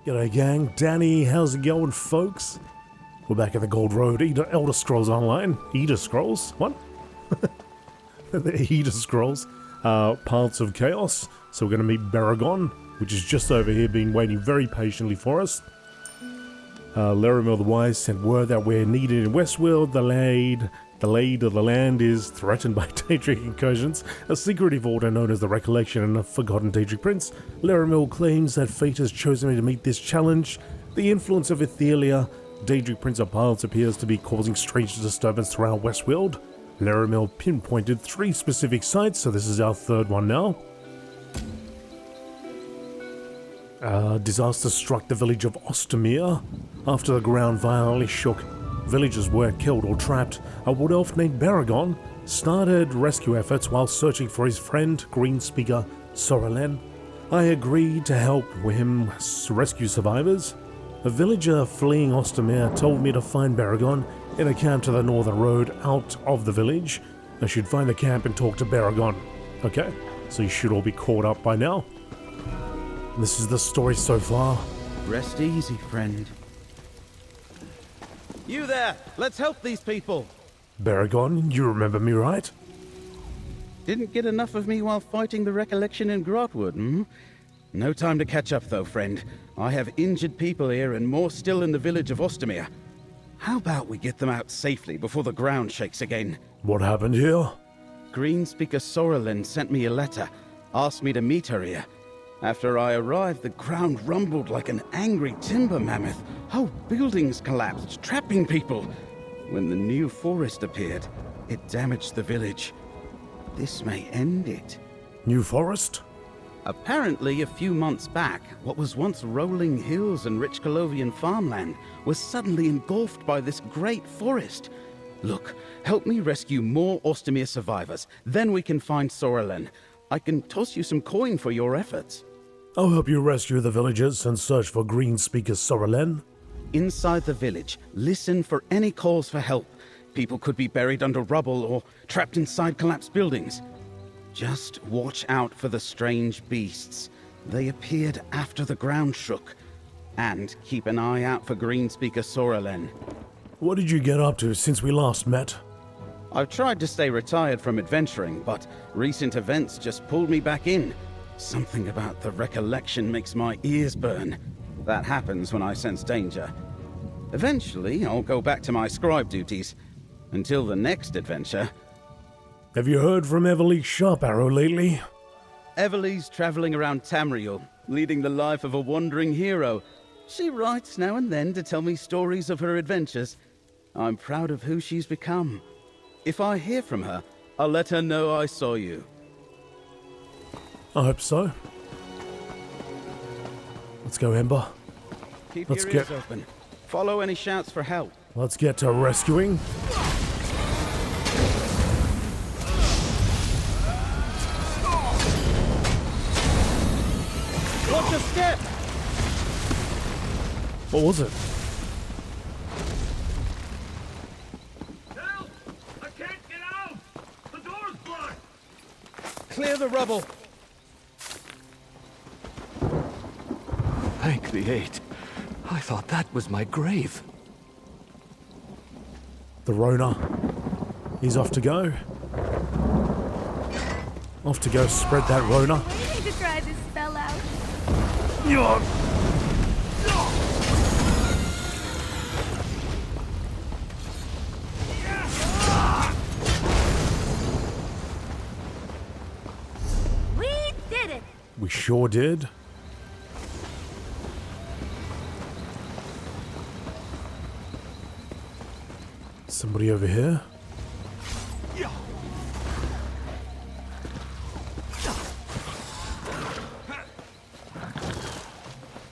G'day gang, Danny, how's it going folks? We're back at the Gold Road, Elder Scrolls Online. Elder Scrolls? What? The Elder Scrolls. Paths of Chaos. So we're going to meet Baragon, which is just over here, been waiting very patiently for us. Laramil the Wise sent word that we're needed in West Weald. The Lade of the land is threatened by Daedric incursions. A secretive order known as the Recollection and a forgotten Daedric Prince. Laramil claims that fate has chosen me to meet this challenge. The influence of Ithelia, Daedric Prince of Paths, appears to be causing strange disturbance throughout West Weald. Laramil pinpointed 3 specific sites, so this is our 3rd one now. Disaster struck the village of Ostamere. After the ground violently shook, villagers were killed or trapped. A wood elf named Baragon started rescue efforts while searching for his friend, Greenspeaker Sorelen. I agreed to help him rescue survivors. A villager fleeing Ostamere told me to find Baragon in a camp to the northern road out of the village. I should find the camp and talk to Baragon. Okay, so you should all be caught up by now. This is the story so far. Rest easy, friend. You there! Let's help these people! Baragon, you remember me, right? Didn't get enough of me while fighting the Recollection in Grotwood, hmm? No time to catch up, though, friend. I have injured people here and more still in the village of Ostamere. How about we get them out safely before the ground shakes again? What happened here? Greenspeaker Sorelen sent me a letter, asked me to meet her here. After I arrived, the ground rumbled like an angry timber mammoth. Whole buildings collapsed, trapping people. When the new forest appeared, it damaged the village. This may end it. New forest? Apparently, a few months back, what was once rolling hills and rich Colovian farmland was suddenly engulfed by this great forest. Look, help me rescue more Ostamere survivors. Then we can find Sorelen. I can toss you some coin for your efforts. I'll help you rescue the villagers and search for Greenspeaker Sorelen. Inside the village, listen for any calls for help. People could be buried under rubble or trapped inside collapsed buildings. Just watch out for the strange beasts. They appeared after the ground shook. And keep an eye out for Greenspeaker Sorelen. What did you get up to since we last met? I've tried to stay retired from adventuring, but recent events just pulled me back in. Something about the Recollection makes my ears burn. That happens when I sense danger. Eventually, I'll go back to my scribe duties. Until the next adventure. Have you heard from Everly Sharparrow lately? Everly's traveling around Tamriel, leading the life of a wandering hero. She writes now and then to tell me stories of her adventures. I'm proud of who she's become. If I hear from her, I'll let her know I saw you. I hope so. Let's go, Ember. Keep your ears open. Follow any shouts for help. Let's get to rescuing. Watch your step! What was it? Help! I can't get out! The door's blocked! Clear the rubble! Thank the eight. I thought that was my grave. The Rona. He's off to go. Off to go spread that Rona. Waiting to try this spell out. We did it! We sure did. Somebody over here?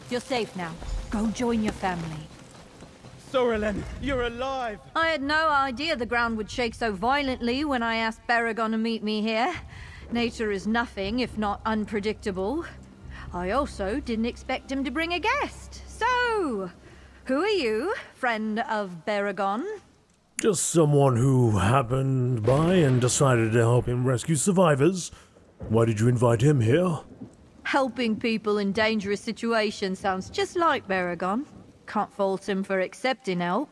You're safe now. Go join your family. Sorelen, you're alive! I had no idea the ground would shake so violently when I asked Baragon to meet me here. Nature is nothing if not unpredictable. I also didn't expect him to bring a guest. So, who are you, friend of Baragon? Just someone who happened by and decided to help him rescue survivors. Why did you invite him here? Helping people in dangerous situations sounds just like Baragon. Can't fault him for accepting help.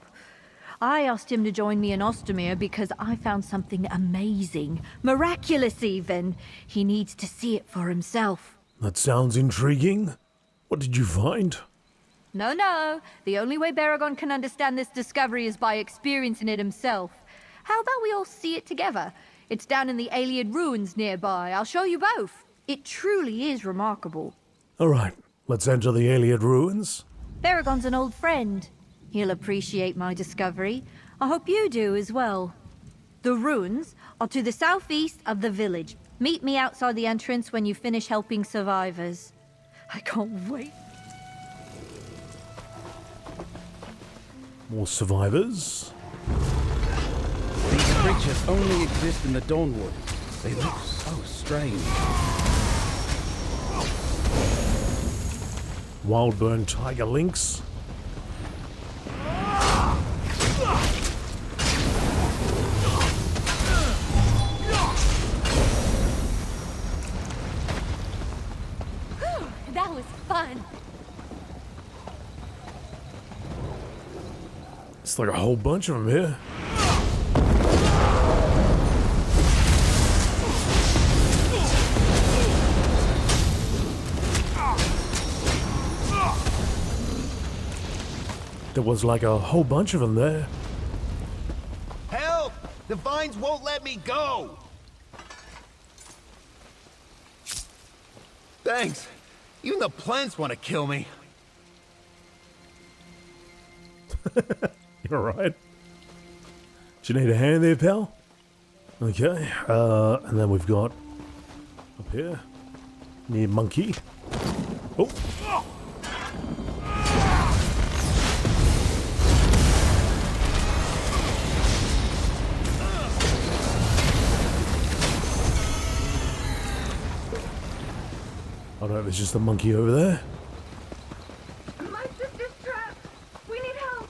I asked him to join me in Ostermere because I found something amazing, miraculous even. He needs to see it for himself. That sounds intriguing. What did you find? No. The only way Baragon can understand this discovery is by experiencing it himself. How about we all see it together? It's down in the Iliad ruins nearby. I'll show you both. It truly is remarkable. Alright, let's enter the Iliad ruins. Baragon's an old friend. He'll appreciate my discovery. I hope you do as well. The ruins are to the southeast of the village. Meet me outside the entrance when you finish helping survivors. I can't wait. More survivors. These creatures only exist in the Dawnwood. They look so strange. Wildburn tiger lynx. That was fun. It's like a whole bunch of them here. There was like a whole bunch of them there. Help! The vines won't let me go! Thanks. Even the plants want to kill me. You're right. Do you need a hand there, pal? Okay, and then we've got up here, near monkey. Oh! Oh no, there's just a monkey over there. My sister's trapped. We need help.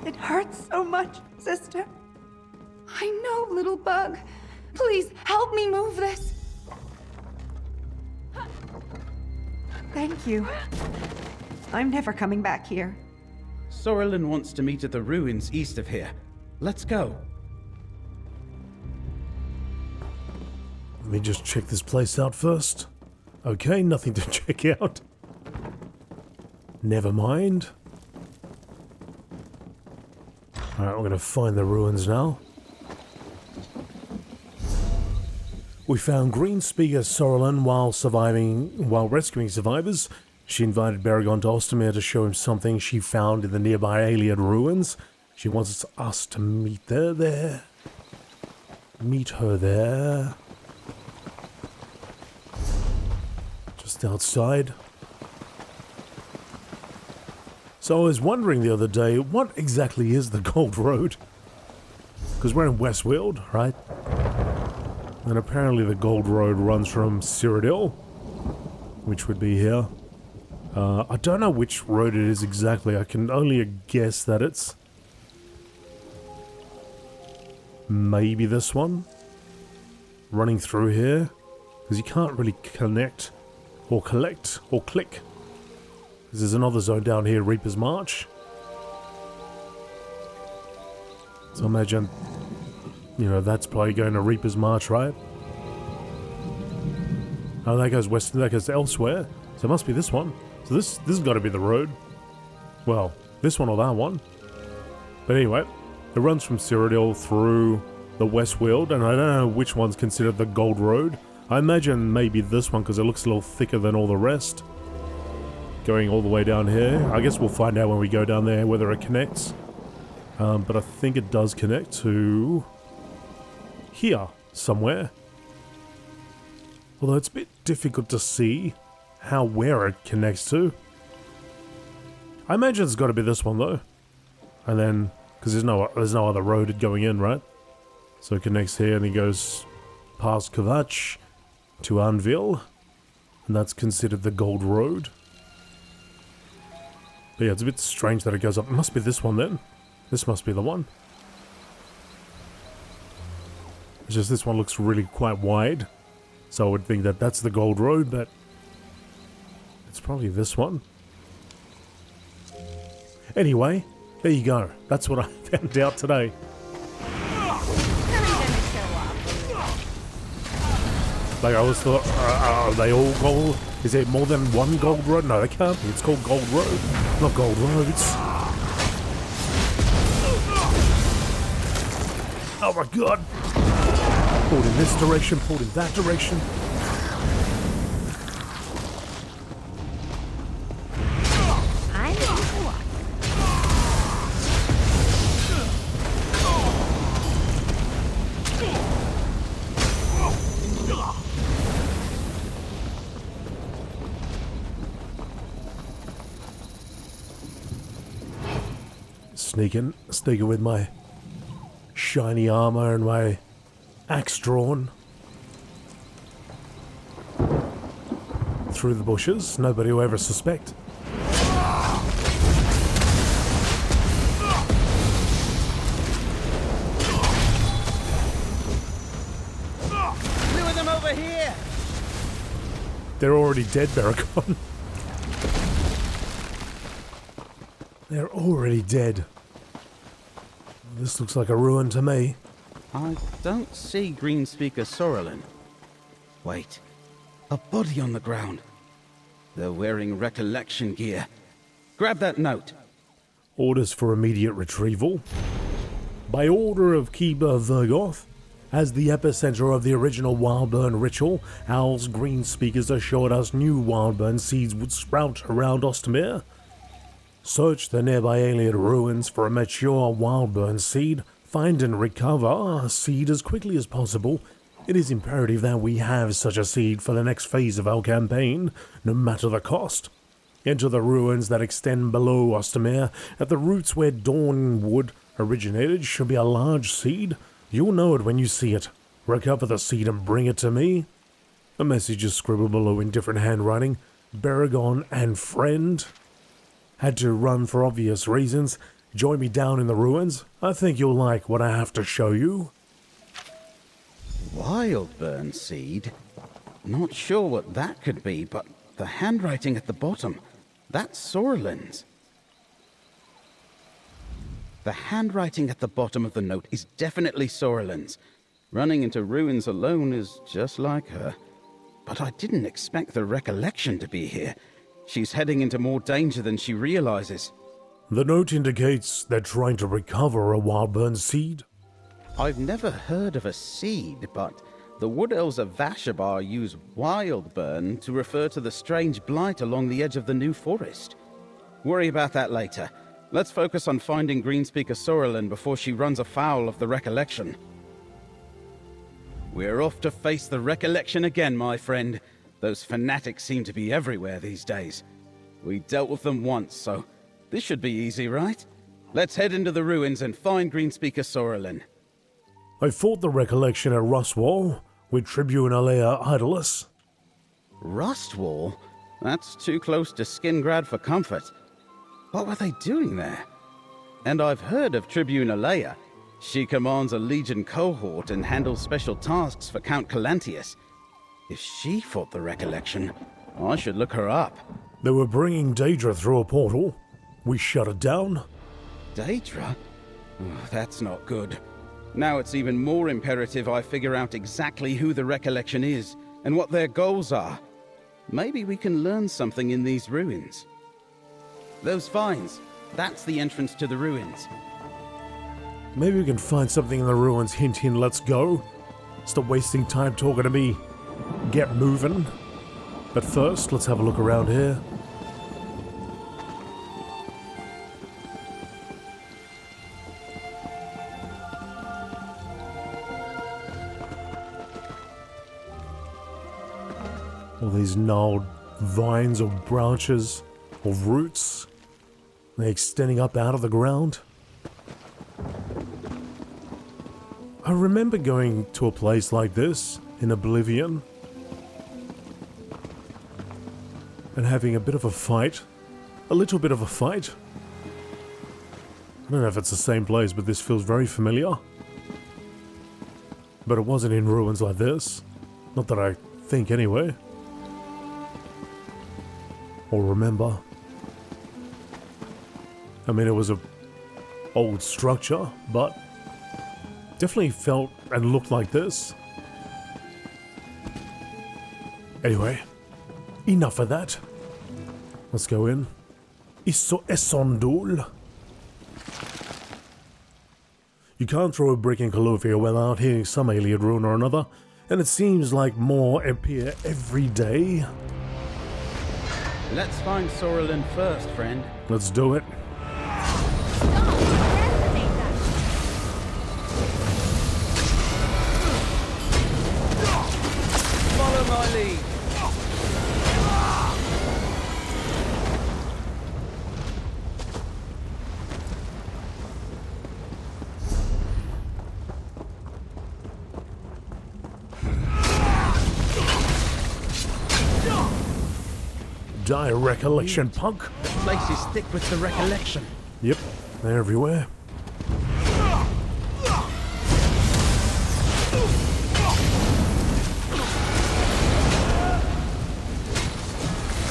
It hurts so much, sister. I know, little bug. Please help me move this. Thank you. I'm never coming back here. Sorrelin wants to meet at the ruins east of here. Let's go. Let me just check this place out first. Okay, nothing to check out. Never mind. Alright, we're gonna find the ruins now. We found Green Speaker Sorrelin while rescuing survivors. She invited Baragon to Ostermere to show him something she found in the nearby Iliad ruins. She wants us to meet her there. Meet her there. Just outside. So I was wondering the other day, what exactly is the Gold Road? Because we're in West Weald, right? And apparently the Gold Road runs from Cyrodiil, which would be here. I don't know which road it is exactly. I can only guess that it's maybe this one. Running through here. Because you can't really connect or collect or click. There's another zone down here, Reaper's March. So imagine, you know, that's probably going to Reaper's March, right? Oh, that goes west, that goes elsewhere. So it must be this one. So this has got to be the road. Well, this one or that one. But anyway, it runs from Cyrodiil through the West Weald, and I don't know which one's considered the Gold Road. I imagine maybe this one, because it looks a little thicker than all the rest. Going all the way down here. I guess we'll find out when we go down there whether it connects. But I think it does connect to here somewhere. Although it's a bit difficult to see where it connects to. I imagine it's got to be this one though. And then, because there's no other road going in, right? So it connects here and it goes past Kvatch to Anvil. And that's considered the Gold Road. But yeah, it's a bit strange that it goes up. It must be this one then. This must be the one. It's just this one looks really quite wide. So I would think that that's the Gold Road, but it's probably this one. Anyway, there you go. That's what I found out today. Like I always thought, are they all gold? Is there more than one Gold Road? No, they can't be. It's called Gold Road, not Gold Roads. Oh my god! Pulled in this direction, pulled in that direction. Sneaking with my shiny armor and my axe drawn through the bushes. Nobody will ever suspect. Lure them over here! They're already dead, Baragon. They're already dead. This looks like a ruin to me. I don't see Greenspeaker Sorrelin. Wait. A body on the ground. They're wearing recollection gear. Grab that note. Orders for immediate retrieval. By order of Keeper Vergoth, as the epicenter of the original Wildburn ritual, Owl's Greenspeakers assured us new Wildburn seeds would sprout around Ostermere. Search the nearby alien ruins for a mature Wildburn seed. Find and recover a seed as quickly as possible. It is imperative that we have such a seed for the next phase of our campaign, no matter the cost. Enter the ruins that extend below Ostermere. At the roots where Dawnwood originated should be a large seed. You'll know it when you see it. Recover the seed and bring it to me. A message is scribbled below in different handwriting. Baragon and friend. Had to run for obvious reasons. Join me down in the ruins. I think you'll like what I have to show you. Wildburn seed? Not sure what that could be, but the handwriting at the bottom, that's Sorrelin's. The handwriting at the bottom of the note is definitely Sorrelin's. Running into ruins alone is just like her. But I didn't expect the recollection to be here. She's heading into more danger than she realizes. The note indicates they're trying to recover a Wildburn seed. I've never heard of a seed, but the Wood Elves of Vashabar use Wildburn to refer to the strange blight along the edge of the New Forest. Worry about that later. Let's focus on finding Greenspeaker Sorrelin before she runs afoul of the recollection. We're off to face the recollection again, my friend. Those fanatics seem to be everywhere these days. We dealt with them once, so this should be easy, right? Let's head into the ruins and find Greenspeaker Sorrelin. I fought the recollection at Rustwall with Tribune Alea Idolus. Rustwall? That's too close to Skingrad for comfort. What were they doing there? And I've heard of Tribune Alea. She commands a Legion cohort and handles special tasks for Count Calantius. If she fought the recollection, I should look her up. They were bringing Daedra through a portal. We shut it down. Daedra? Oh, that's not good. Now it's even more imperative I figure out exactly who the recollection is and what their goals are. Maybe we can learn something in these ruins. Those vines, that's the entrance to the ruins. Maybe we can find something in the ruins. Hint, hint, let's go. Stop wasting time talking to me. Get moving. But first, let's have a look around here. All these gnarled vines or branches or roots. They're extending up out of the ground. I remember going to a place like this in Oblivion and having a bit of a fight. A little bit of a fight. I don't know if it's the same place, but this feels very familiar. But it wasn't in ruins like this. Not that I think anyway. Or remember. I mean, it was a old structure, but definitely felt and looked like this. Anyway, enough of that. Let's go in. Esondul. You can't throw a brick in Calufia without hitting some alien ruin or another, and it seems like more appear every day. Let's find Sorrelin first, friend. Let's do it. Follow my lead. Die recollection, punk. Places thick with the recollection. Yep, they're everywhere.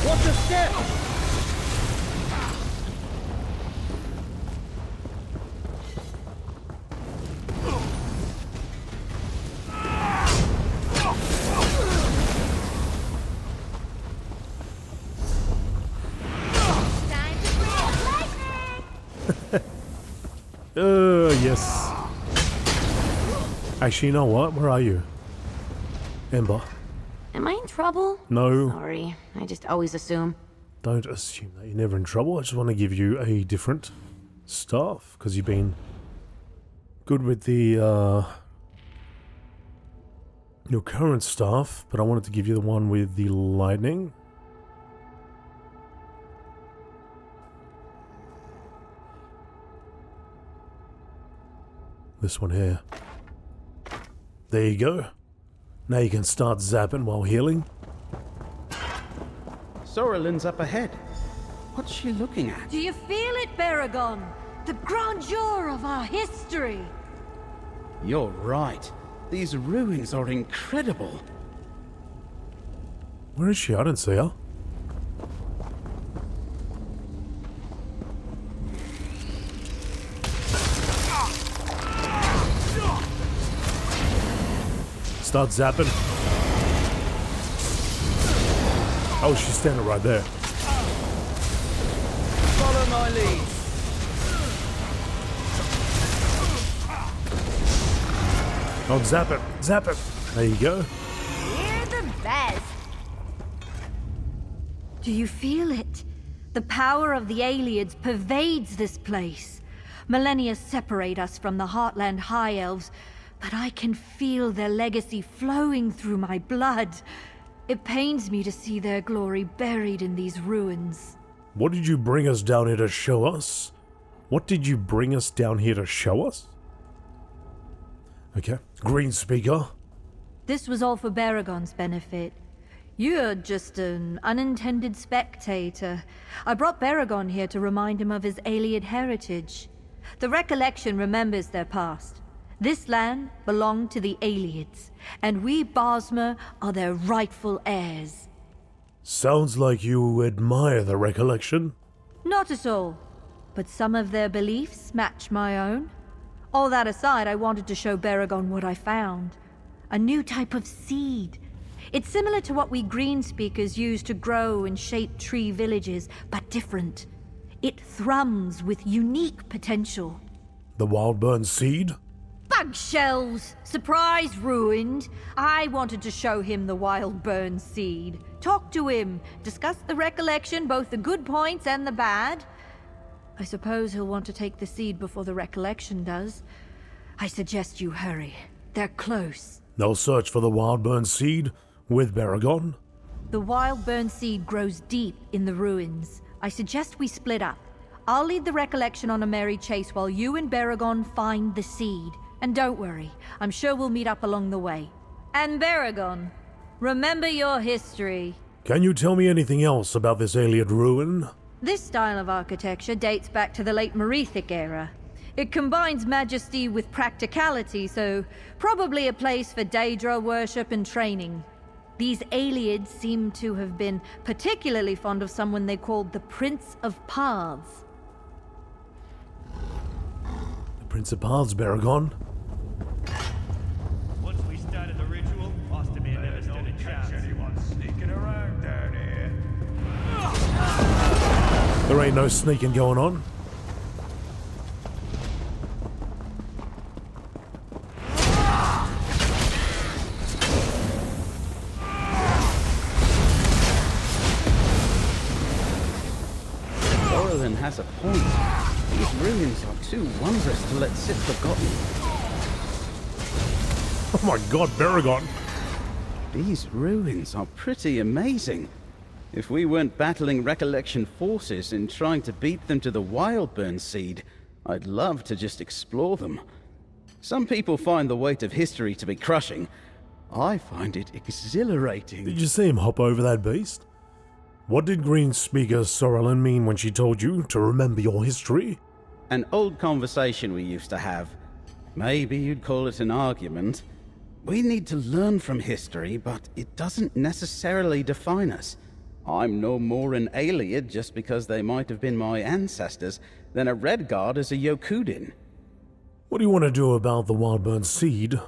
Watch your step! Yes. Actually, you know what? Where are you? Ember. Am I in trouble? No. Sorry, I just always assume. Don't assume that you're never in trouble. I just want to give you a different staff, because you've been good with the, your current staff, but I wanted to give you the one with the lightning. This one here. There you go. Now you can start zapping while healing. Sorrelin's up ahead. What's she looking at? Do you feel it, Baragon? The grandeur of our history. You're right. These ruins are incredible. Where is she? I didn't see her. Start zapping. Oh, she's standing right there. Follow my lead. Oh, zap it. Zap it. There you go. You're the best. Do you feel it? The power of the Aelids pervades this place. Millennia separate us from the Heartland High Elves, but I can feel their legacy flowing through my blood. It pains me to see their glory buried in these ruins. What did you bring us down here to show us? What did you bring us down here to show us? Okay. Green speaker. This was all for Baragon's benefit. You're just an unintended spectator. I brought Baragon here to remind him of his Aeliad heritage. The recollection remembers their past. This land belonged to the Aelids, and we Bosmer are their rightful heirs. Sounds like you admire the recollection. Not at all, but some of their beliefs match my own. All that aside, I wanted to show Baragon what I found. A new type of seed. It's similar to what we green speakers use to grow and shape tree villages, but different. It thrums with unique potential. The wild burn seed? Bug shells! Surprise ruined! I wanted to show him the wild burn seed. Talk to him. Discuss the recollection, both the good points and the bad. I suppose he'll want to take the seed before the recollection does. I suggest you hurry. They're close. They'll search for the wild burn seed with Baragon? The wild burn seed grows deep in the ruins. I suggest we split up. I'll lead the recollection on a merry chase while you and Baragon find the seed. And don't worry, I'm sure we'll meet up along the way. And Baragon, remember your history. Can you tell me anything else about this Aeliad ruin? This style of architecture dates back to the late Merethic era. It combines majesty with practicality, so probably a place for Daedra worship and training. These Aelids seem to have been particularly fond of someone they called the Prince of Paths. The Prince of Paths, Baragon. Once we started the ritual, Osterman never stood a chance. Anyone sneaking around down here? There ain't no sneaking going on. Sorolin has a point. These ruins are too wondrous to let sit forgotten. Oh my god, Baragon. These ruins are pretty amazing. If we weren't battling Recollection forces and trying to beat them to the Wildburn Seed, I'd love to just explore them. Some people find the weight of history to be crushing. I find it exhilarating. Did you see him hop over that beast? What did Green Speaker Sorolin mean when she told you to remember your history? An old conversation we used to have. Maybe you'd call it an argument. We need to learn from history, but it doesn't necessarily define us. I'm no more an Aeliad just because they might have been my ancestors than a Redguard is a Yokudin. What do you want to do about the Wildburn Seed?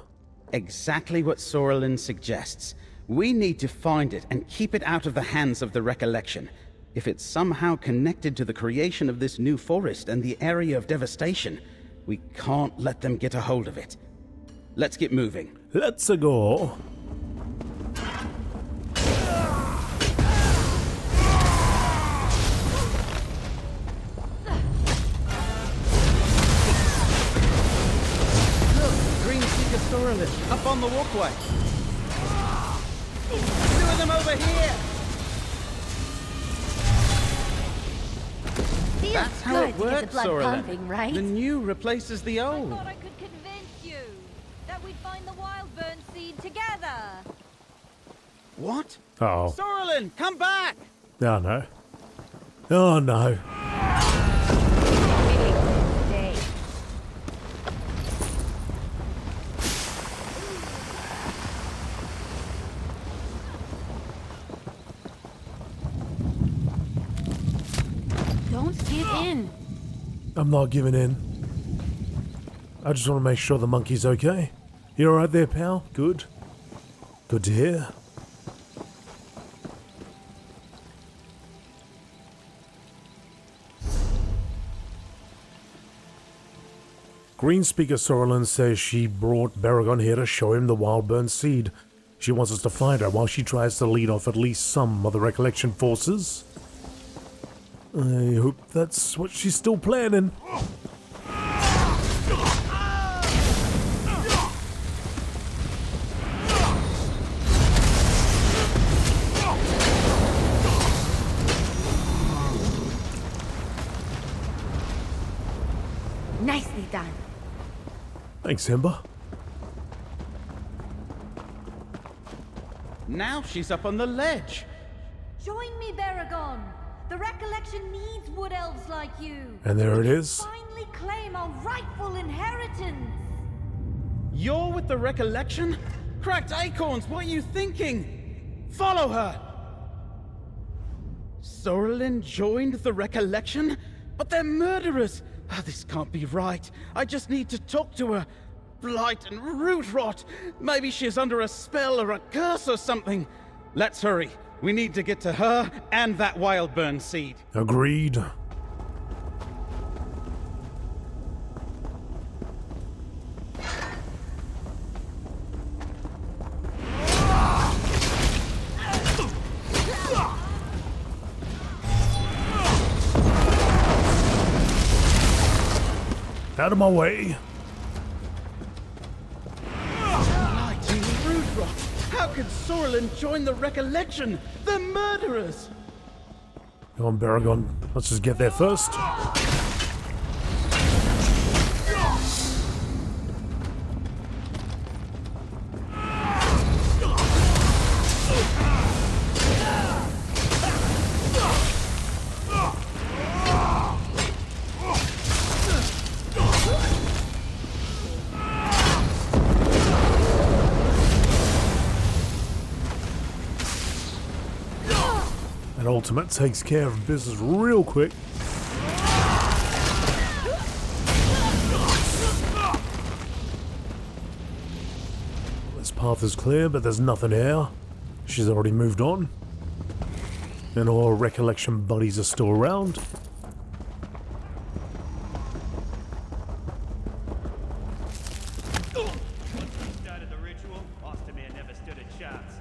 Exactly what Sorolin suggests. We need to find it and keep it out of the hands of the Recollection. If it's somehow connected to the creation of this new forest and the area of devastation, we can't let them get a hold of it. Let's get moving. Let's-a go. Green Seeker Sorolin, up on the walkway. Two of them over here. Feels That's how good it to get the works, blood Sorolin. pumping, right? The new replaces the I old. thought I could convince you that we'd find the Wildburn Seed together. What? Oh. Sorolin, come back! Oh no. Oh no. Day. Don't give in. I'm not giving in. I just want to make sure the monkey's okay. You alright there, pal? Good. Good to hear. Green Speaker Sorolin says she brought Baragon here to show him the Wildburn Seed. She wants us to find her while she tries to lead off at least some of the Recollection forces. I hope that's what she's still planning. Nicely done. Thanks, Ember. Now she's up on the ledge. Join me, Baragon. The Recollection needs wood elves like you. And there We it can is. Finally claim our rightful inheritance. You're with the Recollection? Cracked acorns, what are you thinking? Follow her! Sorolin joined the Recollection? But they're murderers! Oh, this can't be right. I just need to talk to her. Blight and root rot. Maybe she's under a spell or a curse or something. Let's hurry. We need to get to her and that Wildburn Seed. Agreed. Out of my way. Blight and root rot. How could Sorolin join the Recollection? They're murderers! Come on, Baragon. Let's just get there first. That ultimate takes care of business real quick. This path is clear, but there's nothing here. She's already moved on. And all her recollection buddies are still around. Started the ritual. Ostermere never stood a chance.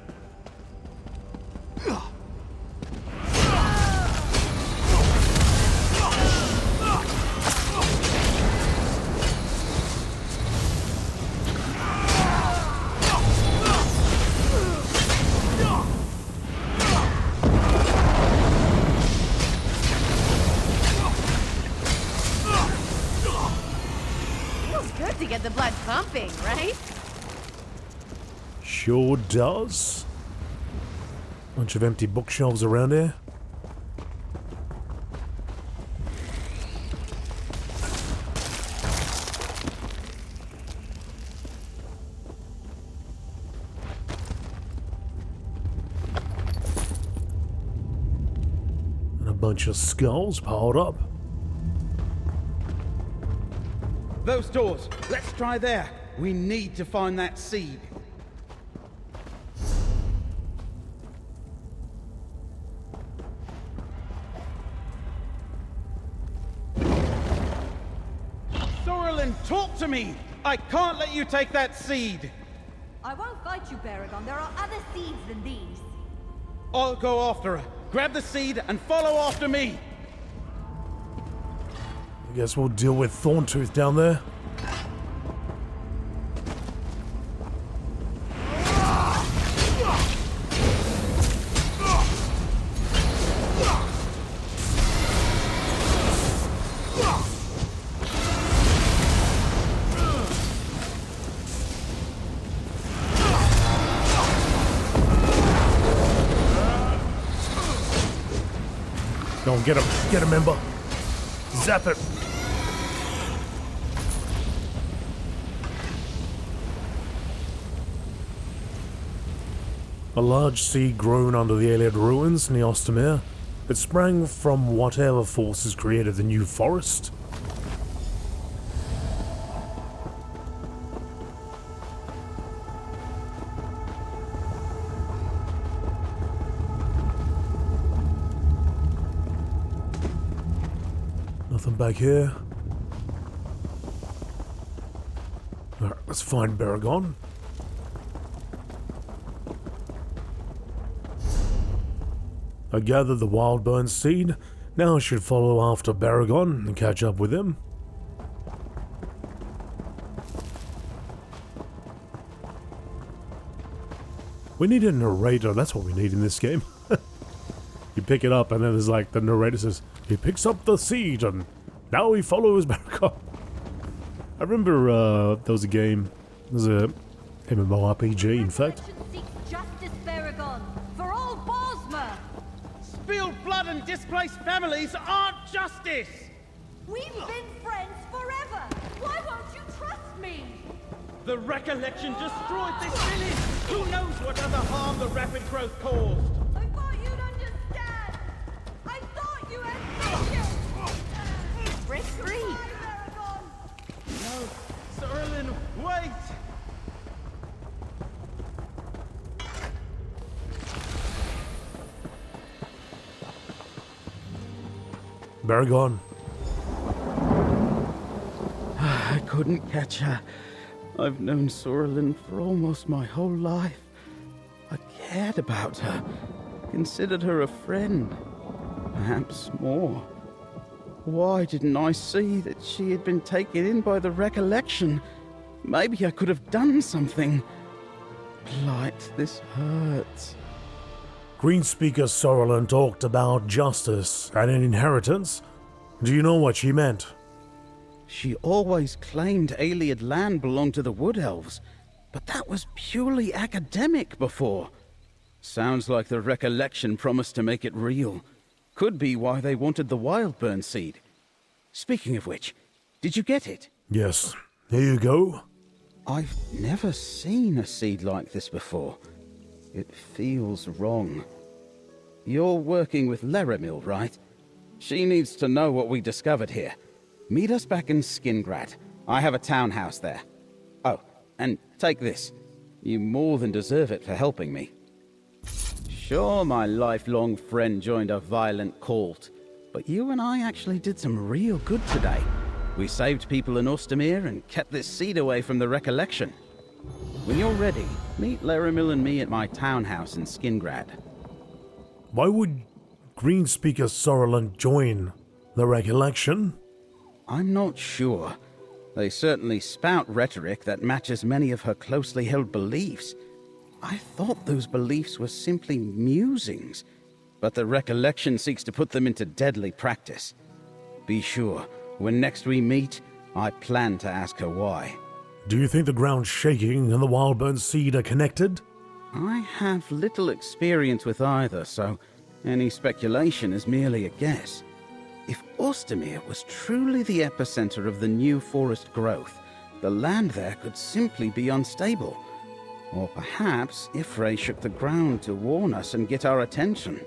Feels good to get the blood pumping, right? Sure does. Bunch of empty bookshelves around here. And a bunch of skulls piled up. Those doors. Let's try there. We need to find that seed. Sorrelin, talk to me! I can't let you take that seed! I won't fight you, Baragon. There are other seeds than these. I'll go after her. Grab the seed and follow after me! I guess we'll deal with Thorntooth down there. Go on, get him, Ember. Zap it. A large seed grown under the Iliad ruins near Ostermere. It sprang from whatever forces created the new forest. Nothing back here. Alright, let's find Baragon. I gathered the wild burn seed. Now I should follow after Baragon and catch up with him. We need a narrator, that's what we need in this game. You pick it up and then there's like the narrator says, he picks up the seed and now he follows Baragon. I remember there was a game, there's a MMORPG in fact. Seeks justice, Baragon, for all Bosmer. Spilled blood and displaced families aren't justice! We've been friends forever. Why won't you trust me? The recollection destroyed this village! Who knows what other harm the rapid growth caused? I thought you'd understand. I thought you had vision. Brick free. No, Sorrelin, wait! Baragon. I couldn't catch her. I've known Sorrelin for almost my whole life. I cared about her, considered her a friend, perhaps more. Why didn't I see that she had been taken in by the recollection? Maybe I could have done something. Blight, this hurts. Greenspeaker Sorrelin talked about justice and an inheritance. Do you know what she meant? She always claimed Iliad land belonged to the Wood Elves, but that was purely academic before. Sounds like the recollection promised to make it real. Could be why they wanted the Wildburn seed. Speaking of which, did you get it? Yes. Here you go. I've never seen a seed like this before. It feels wrong. You're working with Laramil, right? She needs to know what we discovered here. Meet us back in Skingrad. I have a townhouse there. Oh, and take this. You more than deserve it for helping me. Sure, my lifelong friend joined a violent cult, but you and I actually did some real good today. We saved people in Ostermere and kept this seed away from the Recollection. When you're ready, meet Laramil and me at my townhouse in Skingrad. Why would Greenspeaker Sorrelin join the Recollection? I'm not sure. They certainly spout rhetoric that matches many of her closely held beliefs. I thought those beliefs were simply musings, but the Recollection seeks to put them into deadly practice. Be sure, when next we meet, I plan to ask her why. Do you think the ground shaking and the Wildburn seed are connected? I have little experience with either, so any speculation is merely a guess. If Ostermere was truly the epicenter of the new forest growth, the land there could simply be unstable. Or perhaps Ifrey shook the ground to warn us and get our attention.